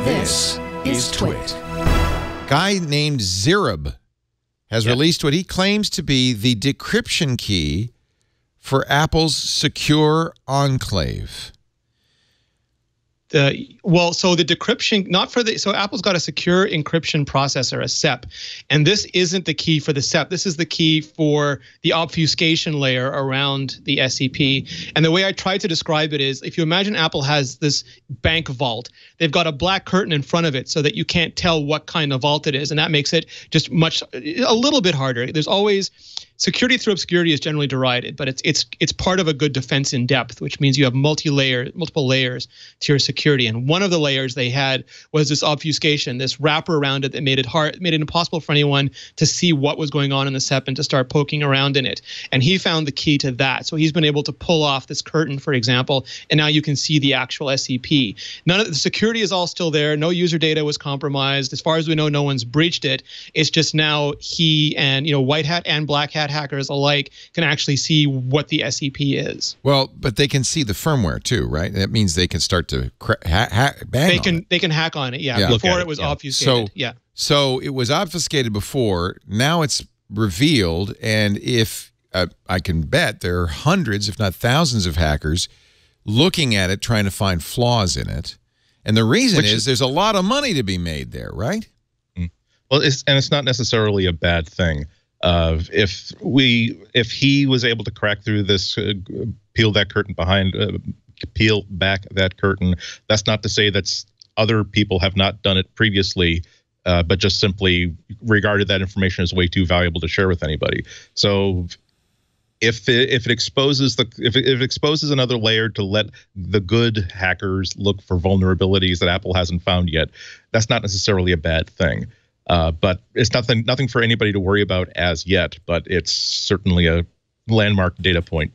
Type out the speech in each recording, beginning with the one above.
This is TWiT. Guy named Zerub has released what he claims to be the decryption key for Apple's secure Enclave. So the decryption, so Apple's got a secure encryption processor, a SEP, and this isn't the key for the SEP. This is the key for the obfuscation layer around the SEP. And the way I try to describe it is, if you imagine Apple has this bank vault, they've got a black curtain in front of it so that you can't tell what kind of vault it is, and that makes it just a little bit harder. There's always security through obscurity is generally derided, but it's part of a good defense in depth, which means you have multiple layers to your security. And one of the layers they had was this obfuscation, this wrapper around it that made it impossible for anyone to see what was going on in the SEP and to start poking around in it. And he found the key to that. So he's been able to pull off this curtain, for example, and now you can see the actual SEP. None of the security is all still there. No user data was compromised. As far as we know, no one's breached it. It's just now he and white hat and black hat hackers alike can actually see what the SEP is. Well, but they can see the firmware too, right? That means they can start to they can hack on it, before it was obfuscated. So it was obfuscated before. Now it's revealed, and if I can bet there are hundreds, if not thousands, of hackers looking at it, trying to find flaws in it. And the reason is there's a lot of money to be made there, right? Well, it's not necessarily a bad thing. If he was able to crack through this, peel back that curtain, that's not to say that other people have not done it previously, but just simply regarded that information as way too valuable to share with anybody. So if it exposes another layer to let the good hackers look for vulnerabilities that Apple hasn't found yet, that's not necessarily a bad thing. But it's nothing for anybody to worry about as yet, but it's certainly a landmark data point.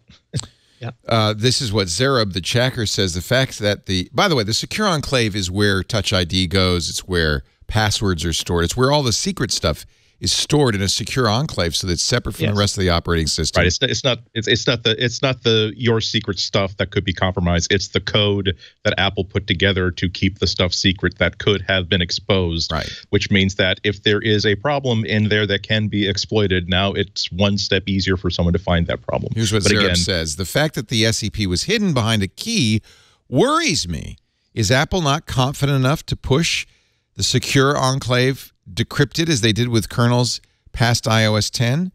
This is what Zerub, the checker, says. The fact that by the way, the secure Enclave is where Touch ID goes. It's where passwords are stored. It's where all the secret stuff is stored in a secure Enclave, so that it's separate from the rest of the operating system. Right. It's not the your secret stuff that could be compromised. It's the code that Apple put together to keep the stuff secret that could have been exposed. Right. Which means that if there is a problem in there that can be exploited, now it's one step easier for someone to find that problem. Here's what Zerub says: the fact that the SEP was hidden behind a key worries me. Is Apple not confident enough to push the secure Enclave decrypted as they did with kernels past iOS 10?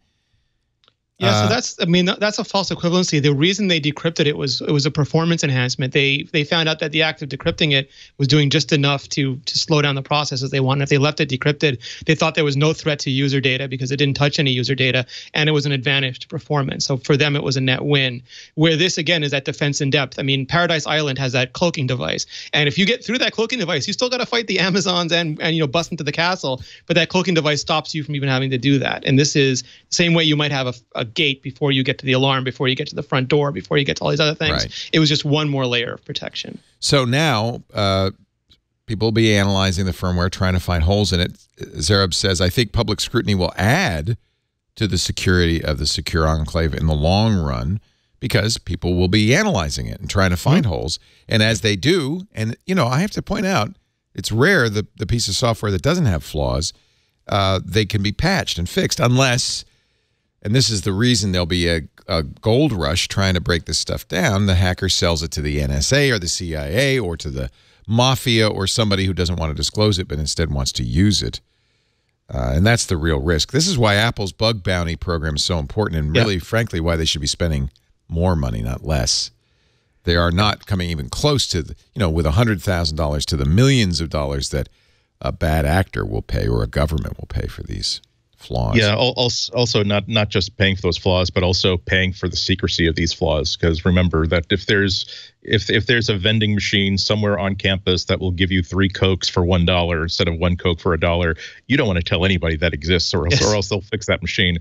So that's a false equivalency. The reason they decrypted it was a performance enhancement. They found out that the act of decrypting it was doing just enough to slow down the process as they wanted. If they left it decrypted, they thought there was no threat to user data because it didn't touch any user data, and it was an advantage to performance. So for them, it was a net win. Where this again is that defense in depth. I mean, Paradise Island has that cloaking device, and if you get through that cloaking device, you still got to fight the Amazons and bust into the castle. But that cloaking device stops you from even having to do that. And this is the same way you might have a gate before you get to the alarm, before you get to the front door, before you get to all these other things. Right. It was just one more layer of protection. So now people will be analyzing the firmware, trying to find holes in it. Zerub says, I think public scrutiny will add to the security of the secure Enclave in the long run, because people will be analyzing it and trying to find holes. And as they do, and I have to point out, it's rare the piece of software that doesn't have flaws, they can be patched and fixed unless... And this is the reason there'll be a gold rush trying to break this stuff down. The hacker sells it to the NSA or the CIA or to the mafia or somebody who doesn't want to disclose it but instead wants to use it. And that's the real risk. This is why Apple's bug bounty program is so important, and really, frankly, why they should be spending more money, not less. They are not coming even close to, with $100,000 to the millions of dollars that a bad actor will pay or a government will pay for these flaws. Yeah, also not just paying for those flaws, but also paying for the secrecy of these flaws. Because remember that if there's a vending machine somewhere on campus that will give you 3 Cokes for $1 instead of 1 Coke for $1, you don't want to tell anybody that exists, or else they'll fix that machine.